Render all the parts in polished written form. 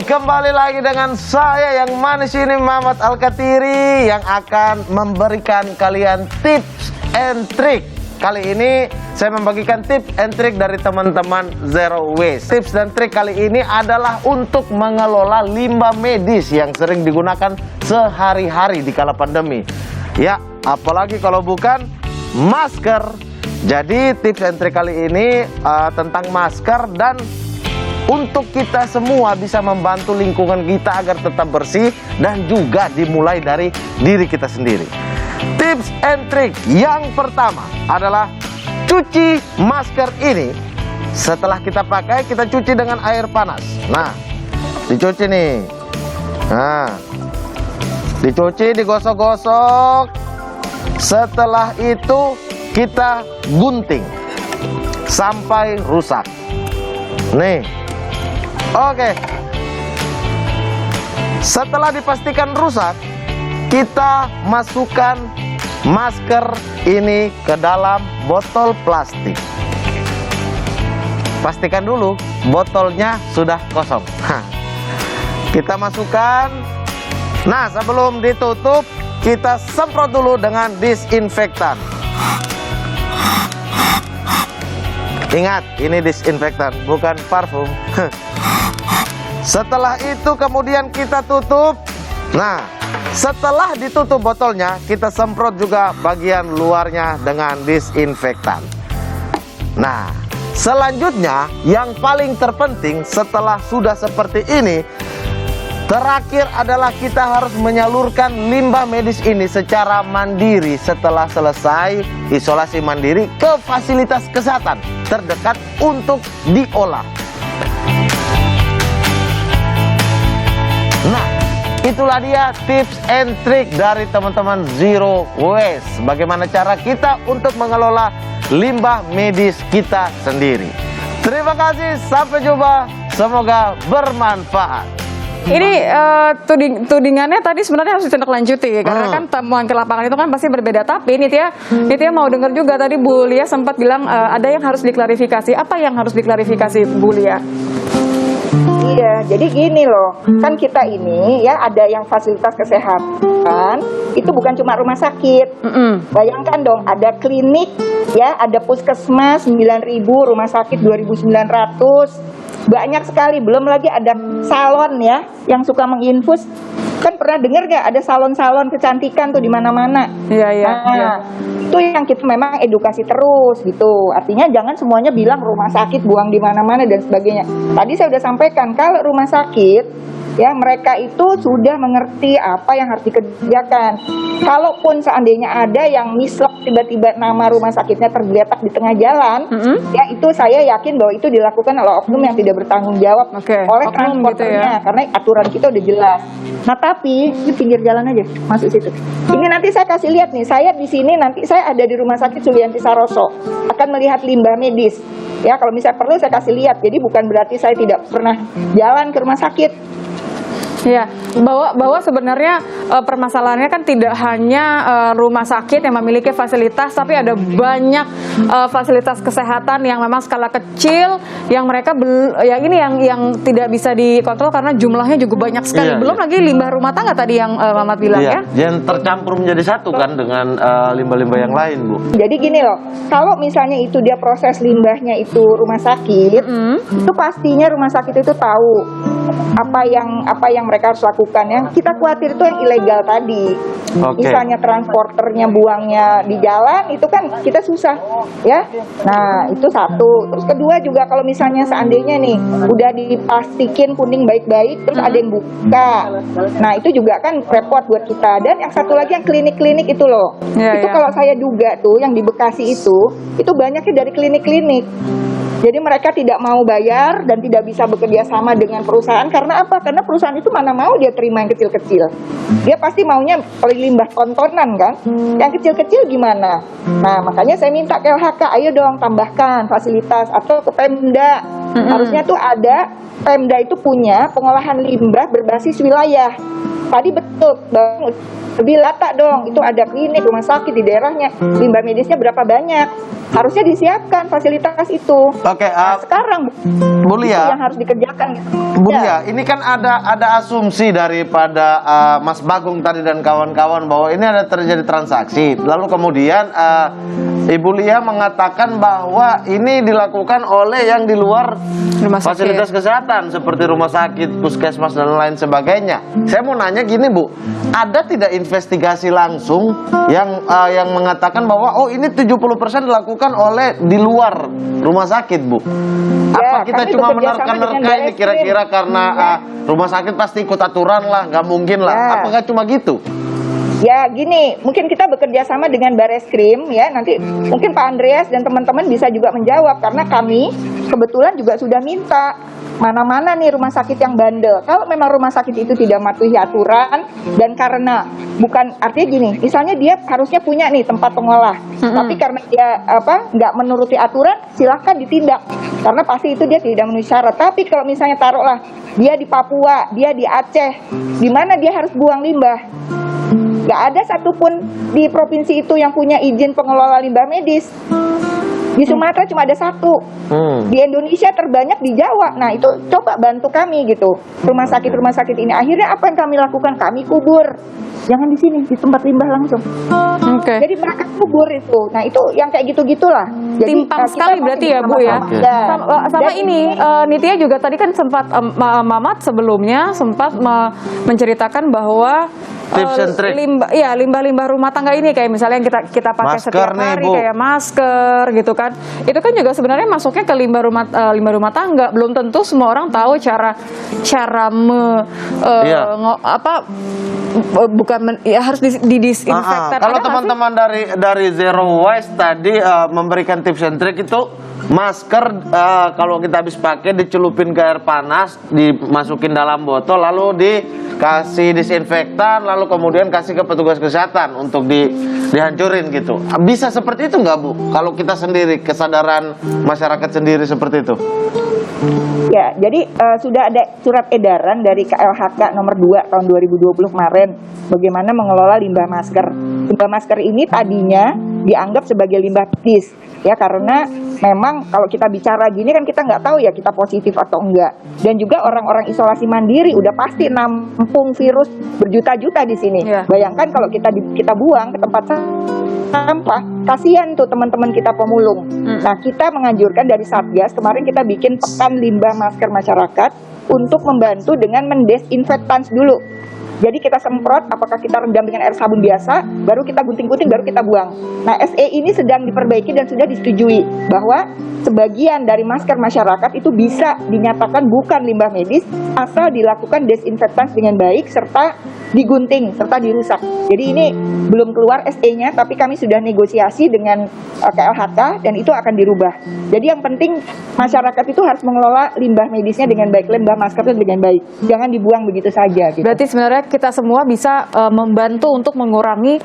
kembali lagi dengan saya yang manis ini, Mamat Alkatiri, yang akan memberikan kalian tips and trick. Kali ini saya membagikan tips and trick dari teman-teman Zero Waste. Tips dan trik kali ini adalah untuk mengelola limbah medis yang sering digunakan sehari-hari di kala pandemi. Ya, apalagi kalau bukan masker. Jadi tips and trick kali ini tentang masker dan untuk kita semua bisa membantu lingkungan kita agar tetap bersih dan juga dimulai dari diri kita sendiri. Tips and trick yang pertama adalah cuci masker ini. Setelah kita pakai, kita cuci dengan air panas. Nah, dicuci nih. Nah, dicuci, digosok-gosok. Setelah itu kita gunting sampai rusak. Nih. Oke. Setelah dipastikan rusak, kita masukkan masker ini ke dalam botol plastik. Pastikan dulu botolnya sudah kosong. Kita masukkan. Nah, sebelum ditutup, kita semprot dulu dengan disinfektan. Ingat, ini disinfektan, bukan parfum. Setelah itu kemudian kita tutup. Nah, setelah ditutup botolnya, kita semprot juga bagian luarnya dengan disinfektan. Nah, selanjutnya yang paling terpenting setelah sudah seperti ini, terakhir adalah kita harus menyalurkan limbah medis ini secara mandiri setelah selesai isolasi mandiri ke fasilitas kesehatan terdekat untuk diolah. Nah, itulah dia tips and trick dari teman-teman Zero Waste. Bagaimana cara kita untuk mengelola limbah medis kita sendiri. Terima kasih, sampai jumpa. Semoga bermanfaat. Ini tudingannya tadi sebenarnya harus ditindaklanjuti karena kan temuan ke lapangan itu kan pasti berbeda. Tapi Nitya mau dengar juga tadi Bu Lia sempat bilang ada yang harus diklarifikasi. Apa yang harus diklarifikasi Bu Lia? Iya, jadi gini loh, kan kita ini ya ada yang fasilitas kesehatan, itu bukan cuma rumah sakit. Bayangkan dong, ada klinik, ya, ada puskesmas 9.000, rumah sakit 2.900, banyak sekali. Belum lagi ada salon ya, yang suka menginfus. Kan pernah dengar gak ada salon-salon kecantikan tuh di mana-mana? Iya. Nah, itu yang kita memang edukasi terus gitu. Artinya jangan semuanya bilang rumah sakit buang di mana-mana dan sebagainya. Tadi saya udah sampaikan kalau rumah sakit ya mereka itu sudah mengerti apa yang harus dikerjakan. Kalaupun seandainya ada yang mislek tiba-tiba nama rumah sakitnya tergeletak di tengah jalan, ya itu saya yakin bahwa itu dilakukan oleh oknum yang tidak bertanggung jawab oleh transporternya, gitu ya. Karena aturan kita udah jelas. Nah tapi di pinggir jalan aja masuk situ. Ini nanti saya kasih lihat nih, saya di sini nanti saya ada di Rumah Sakit Sulianti Saroso akan melihat limbah medis. Ya kalau misalnya perlu saya kasih lihat. Jadi bukan berarti saya tidak pernah jalan ke rumah sakit. Ya, bahwa sebenarnya permasalahannya kan tidak hanya rumah sakit yang memiliki fasilitas, tapi ada banyak fasilitas kesehatan yang memang skala kecil, yang mereka yang tidak bisa dikontrol karena jumlahnya juga banyak sekali. Belum lagi limbah rumah tangga tadi yang Mamat bilang ya. Yang tercampur menjadi satu kan dengan limbah-limbah yang lain, Bu. Jadi gini loh, kalau misalnya itu dia proses limbahnya itu rumah sakit, itu pastinya rumah sakit itu tahu apa yang mereka harus lakukan. Yang kita khawatir itu yang ilegal tadi. Misalnya transporternya buangnya di jalan, itu kan kita susah ya. Nah itu satu. Terus kedua juga kalau misalnya seandainya nih udah dipastikan kuning baik-baik, terus ada yang buka, nah itu juga kan repot buat kita. Dan yang satu lagi yang klinik-klinik itu loh, itu kalau saya duga tuh yang di Bekasi itu banyaknya dari klinik-klinik. Jadi mereka tidak mau bayar dan tidak bisa bekerja sama dengan perusahaan. Karena apa? Karena perusahaan itu mana mau dia terima yang kecil-kecil. Dia pasti maunya limbah tontonan kan. Yang kecil-kecil gimana? Nah makanya saya minta ke LHK, ayo dong tambahkan fasilitas. Atau ke Pemda. Harusnya tuh ada, Pemda itu punya pengolahan limbah berbasis wilayah. tadi betul Bang, lebih lata dong, itu ada klinik, rumah sakit di daerahnya, limbah medisnya berapa banyak, harusnya disiapkan fasilitas itu. Oke, Nah, sekarang Bu itu Lia, yang harus dikerjakan gitu. Bu Ya. Lia, ini kan ada asumsi daripada Mas Bagong tadi dan kawan-kawan bahwa ini ada terjadi transaksi. Lalu kemudian Ibu Lia mengatakan bahwa ini dilakukan oleh yang di luar Rumah sakit. fasilitas kesehatan seperti rumah sakit, puskesmas dan lain sebagainya. Saya mau nanya gini, Bu, ada tidak investigasi langsung yang mengatakan bahwa oh ini 70% dilakukan oleh di luar rumah sakit, Bu? Apa kita kami cuma bekerja sama dengan menerka-nerka ini Barreskrim. kira-kira karena rumah sakit pasti ikut aturan lah, nggak mungkin lah. Ya. Apakah cuma gitu? Ya gini, mungkin kita bekerja sama dengan Barreskrim ya, nanti mungkin Pak Andreas dan teman-teman bisa juga menjawab, karena kami kebetulan juga sudah minta mana-mana nih rumah sakit yang bandel. Kalau memang rumah sakit itu tidak mematuhi aturan, dan karena bukan, artinya gini, misalnya dia harusnya punya nih tempat pengolah, tapi karena dia nggak menuruti aturan, silahkan ditindak, karena pasti itu dia tidak memenuhi syarat. Tapi kalau misalnya taruhlah dia di Papua, dia di Aceh, di mana dia harus buang limbah, nggak ada satupun di provinsi itu yang punya izin pengelola limbah medis. Di Sumatera cuma ada satu. Di Indonesia terbanyak di Jawa. Nah itu coba bantu kami gitu. Rumah sakit ini akhirnya apa yang kami lakukan? Kami kubur. Jangan di sini, di tempat limbah langsung. Oke. Jadi mereka kubur itu. Nah itu yang kayak gitu-gitulah. Jadi Timpang kita sekali masih berarti ya, Bu ya. Oke. Ya. Sama Dan ini Nitya juga tadi kan sempat Mamat sebelumnya sempat menceritakan bahwa Tips and trick. limbah-limbah rumah tangga ini kayak misalnya yang kita pakai Masker setiap nih, hari Bu. kayak masker gitu kan. Itu kan juga sebenarnya masuknya ke limbah rumah tangga. Belum tentu semua orang tahu cara Iya. harus didisinfektan. Kalau Ada nggak sih? teman-teman dari Zero Waste tadi memberikan tips and trick itu masker kalau kita habis pakai dicelupin ke air panas, dimasukin dalam botol, lalu dikasih disinfektan, lalu kemudian kasih ke petugas kesehatan untuk dihancurin gitu. Bisa seperti itu nggak, Bu? Kalau kita sendiri, kesadaran masyarakat sendiri seperti itu? Ya, jadi sudah ada surat edaran dari KLHK nomor 2 tahun 2020 kemarin bagaimana mengelola limbah masker. Limbah masker ini tadinya dianggap sebagai limbah medis ya, karena memang kalau kita bicara gini kan kita nggak tahu ya kita positif atau enggak. Dan juga orang-orang isolasi mandiri udah pasti nampung virus berjuta-juta di sini. Iya. Bayangkan kalau kita buang ke tempat sampah, kasihan tuh teman-teman kita pemulung. Nah, kita menganjurkan dari Satgas, kemarin kita bikin pekan limbah masker masyarakat untuk membantu dengan mendesinfektan dulu. Jadi kita semprot, apakah kita rendam dengan air sabun biasa, baru kita gunting-gunting, baru kita buang. Nah, SE ini sedang diperbaiki dan sudah disetujui bahwa sebagian dari masker masyarakat itu bisa dinyatakan bukan limbah medis asal dilakukan desinfektan dengan baik serta digunting serta dirusak. Jadi ini belum keluar SE-nya, tapi kami sudah negosiasi dengan KLHK dan itu akan dirubah. Jadi yang penting masyarakat itu harus mengelola limbah medisnya dengan baik, limbah masker dengan baik. Jangan dibuang begitu saja. Gitu. Berarti sebenarnya kita semua bisa membantu untuk mengurangi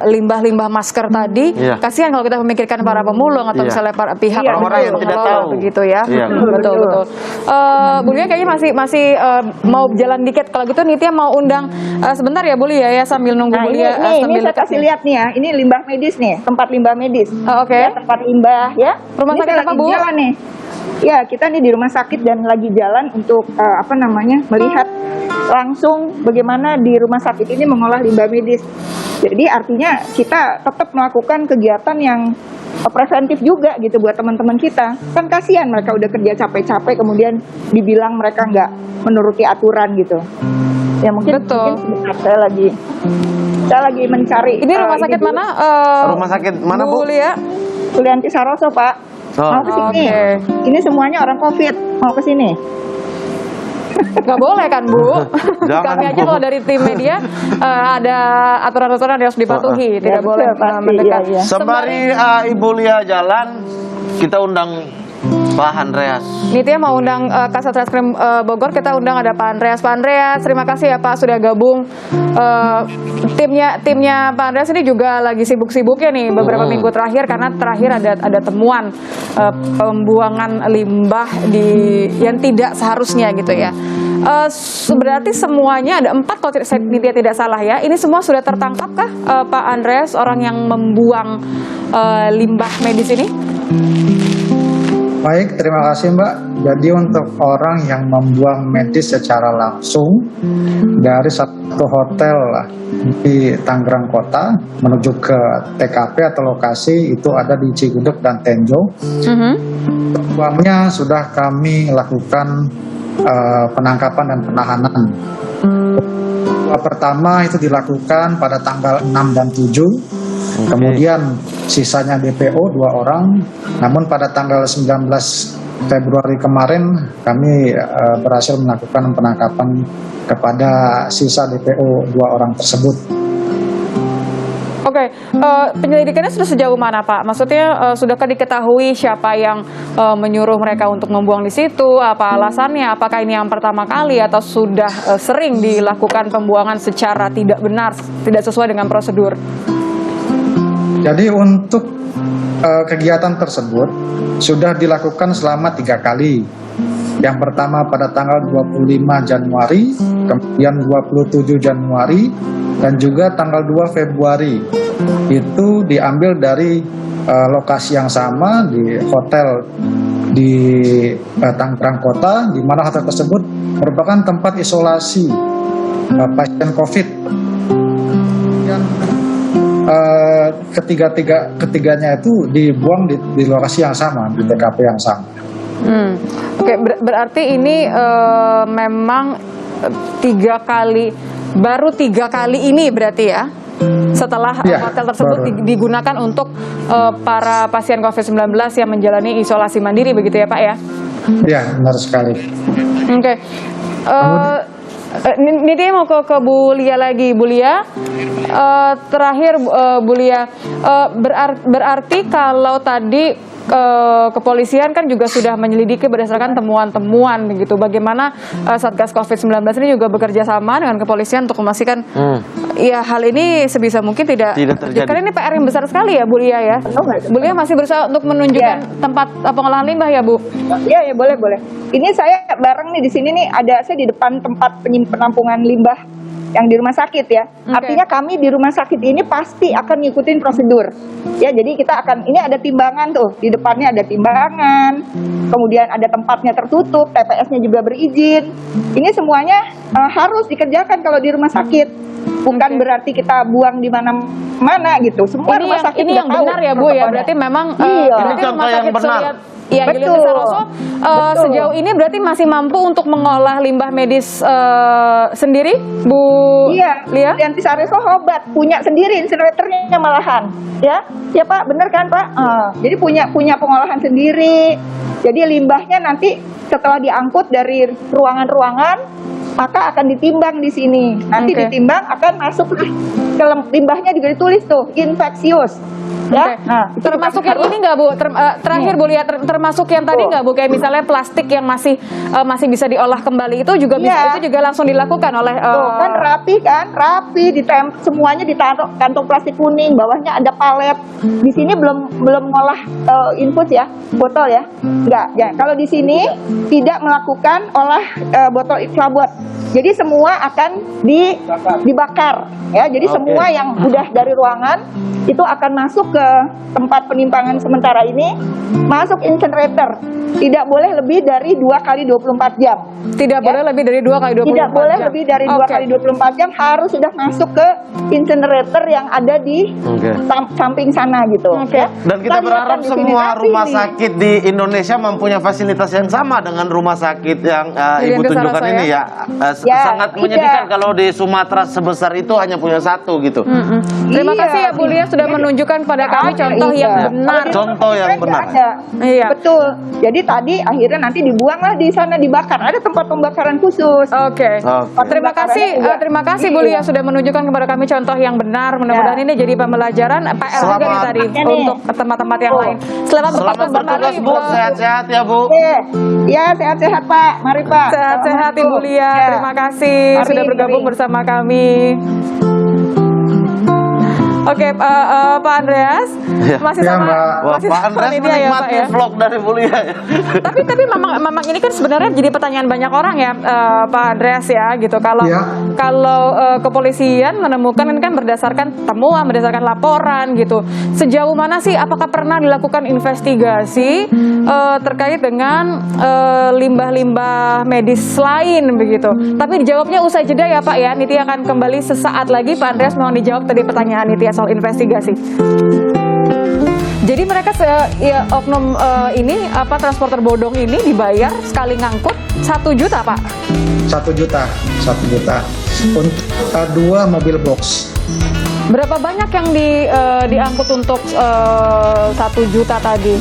limbah-limbah masker tadi. Iya. Kasihan kalau kita memikirkan para pemulung atau Iya. misalnya para pihak Iya, orang-orang yang tidak pengelola tahu. begitu ya. Iya. Betul. Bu Lia kayaknya masih mau jalan dikit. Kalau gitu Nitya mau undang sebentar ya Bu Lia ya sambil nunggu Nah Bu ini, Lia. ini saya kasih lihat nih ya, ini limbah medis nih, tempat limbah medis. Oh, oke. Ya, tempat limbah ya. Rumah Ini sakit saya apa, lagi Bu? Jalan nih. Ya, kita nih di rumah sakit dan lagi jalan untuk melihat langsung bagaimana di rumah sakit ini mengolah limbah medis. Jadi artinya kita tetap melakukan kegiatan yang preventif juga gitu buat teman-teman kita. Kan kasihan mereka udah kerja capek-capek kemudian dibilang mereka nggak menuruti aturan gitu. Ya mungkin Betul. sebentar saya lagi mencari. Ini rumah sakit dulu. mana? Rumah sakit mana, Bu? Lia? Sulianti Saroso, Pak. Oh. Mau ke sini. Oke. Ini semuanya orang Covid. Mau ke sini. Nggak boleh kan Bu? Jangan, Kami aja Bu. kalau dari tim media ada aturan-aturan yang harus dipatuhi, tidak Ya, boleh betul, pasti, mendekat. iya, iya. Sembari Ibu Lia jalan, kita undang Pak Andreas. Nitya mau undang Kasat Reskrim Bogor, kita undang ada Pak Andreas. Pak Andreas, terima kasih ya Pak sudah gabung. Timnya Pak Andreas ini juga lagi sibuk-sibuknya nih beberapa minggu terakhir karena terakhir ada temuan pembuangan limbah yang tidak seharusnya gitu ya. Berarti semuanya ada 4 kalau saya tidak salah ya. Ini semua sudah tertangkapkah Pak Andreas, orang yang membuang limbah medis ini? Baik, terima kasih Mbak. Jadi untuk orang yang membuang medis secara langsung dari satu hotel di Tangerang Kota menuju ke TKP atau lokasi itu ada di Cigudeg dan Tenjo. Buangnya sudah kami lakukan penangkapan dan penahanan. Pertama itu dilakukan pada tanggal 6 dan 7. Kemudian sisanya DPO 2 orang. Namun pada tanggal 19 Februari kemarin kami berhasil melakukan penangkapan kepada sisa DPO 2 orang tersebut. Oke, penyelidikannya sudah sejauh mana Pak? Maksudnya sudahkah diketahui siapa yang menyuruh mereka untuk membuang di situ? Apa alasannya? Apakah ini yang pertama kali atau sudah sering dilakukan pembuangan secara tidak benar, tidak sesuai dengan prosedur? Jadi untuk kegiatan tersebut sudah dilakukan selama 3 kali. Yang pertama pada tanggal 25 Januari, kemudian 27 Januari, dan juga tanggal 2 Februari. Itu diambil dari lokasi yang sama di hotel di Tangerang Kota, di mana hotel tersebut merupakan tempat isolasi pasien COVID. Yang ketiganya itu dibuang di lokasi yang sama, di TKP yang sama. Oke, berarti ini memang 3 kali, baru 3 kali ini berarti ya? Setelah hotel tersebut digunakan untuk para pasien COVID-19 yang menjalani isolasi mandiri, begitu ya Pak ya? Iya, benar sekali. Oke. Ini dia mau ke Bu Lia lagi, Bu Lia. Terakhir Bu Lia, berarti kalau tadi kepolisian kan juga sudah menyelidiki berdasarkan temuan-temuan begitu. Bagaimana Satgas COVID-19 ini juga bekerja sama dengan kepolisian untuk memastikan ya hal ini sebisa mungkin tidak terjadi. Karena ini PR yang besar sekali ya Bu Lia ya. Bu Lia masih berusaha untuk menunjukkan tempat pengolahan limbah ya Bu? Iya, boleh. Ini saya bareng nih di sini nih, saya di depan tempat penampungan limbah yang di rumah sakit ya. Artinya kami di rumah sakit ini pasti akan ngikutin prosedur. Ya, jadi kita akan, ini ada timbangan tuh, di depannya ada timbangan, kemudian ada tempatnya tertutup, TPS-nya juga berizin. Ini semuanya harus dikerjakan kalau di rumah sakit. Bukan berarti kita buang di mana-mana gitu. Semua ini rumah sakit ini yang benar ya Bu ya. Berarti memang ini contoh yang benar. Iya, Julianti Saroso sejauh ini berarti masih mampu untuk mengolah limbah medis sendiri, Bu Lia? Julianti Saroso hebat, punya sendiri insineratornya malahan, ya Pak, bener kan Pak? Jadi punya pengolahan sendiri. Jadi limbahnya nanti setelah diangkut dari ruangan-ruangan, maka akan ditimbang di sini. Nanti ditimbang akan masuk ke limbahnya juga ditulis tuh infeksius. Ya, termasuk yang ini nggak Bu? Terakhir Bu Lia, termasuk yang tadi nggak Bu? Kayak misalnya plastik yang masih bisa diolah kembali itu juga bisa, itu juga langsung dilakukan oleh. Kan rapi, semuanya ditaruh kantong plastik kuning, bawahnya ada palet. Di sini belum ngolah infus ya, botol ya, enggak. Ya, kalau di sini tidak melakukan olah botol inflabot. Jadi semua akan dibakar, ya. Jadi semua yang udah dari ruangan itu akan masuk ke tempat penimbangan sementara ini, masuk incinerator. Tidak boleh lebih dari 2 kali 24 jam. Tidak boleh lebih dari 2 kali 24 jam. Tidak boleh lebih dari 2 kali 24 jam, harus sudah masuk ke incinerator yang ada di samping sana gitu. Dan kita berharap semua rumah sakit di Indonesia mempunyai fasilitas yang sama dengan rumah sakit yang Ibu tunjukkan ini ya. Sangat menyedihkan kalau di Sumatera sebesar itu hanya punya 1 gitu. Terima kasih ya Bu Lia sudah menunjukkan pada kami contoh yang benar. Contoh yang benar. Iya. Betul. Jadi tadi akhirnya nanti dibuanglah di sana, dibakar. Ada tempat pembakaran khusus. Terima kasih Bu Lia sudah menunjukkan kepada kami contoh yang benar. Mudah-mudahan ini jadi pembelajaran PR juga nih tadi untuk tempat-tempat yang lain. Selamat bertugas Bu, sehat-sehat ya Bu. Ya, sehat-sehat Pak. Mari Pak. Sehat-sehat Ibu Lia. Terima kasih sudah bergabung bersama kami. Oke, Pak Andreas masih Ya, sama Mbak. Wah, masih Pak sama Andreas Nitya ya, Pak menikmati ya. vlog dari Mulia ya. Tapi memang ini kan sebenarnya jadi pertanyaan banyak orang ya, Pak Andreas ya, gitu. Kalau Ya. kepolisian menemukan ini kan berdasarkan temuan, berdasarkan laporan gitu. Sejauh mana sih, apakah pernah dilakukan investigasi terkait dengan limbah-limbah medis lain begitu? Tapi dijawabnya usai jeda ya Pak ya. Nitya akan kembali sesaat lagi. Pak Andreas mohon dijawab tadi pertanyaan Nitya soal investigasi. Jadi mereka oknum ini transporter bodong ini dibayar sekali ngangkut 1 juta Pak. 1 juta untuk 2 mobil box. Berapa banyak yang diangkut untuk 1 juta tadi?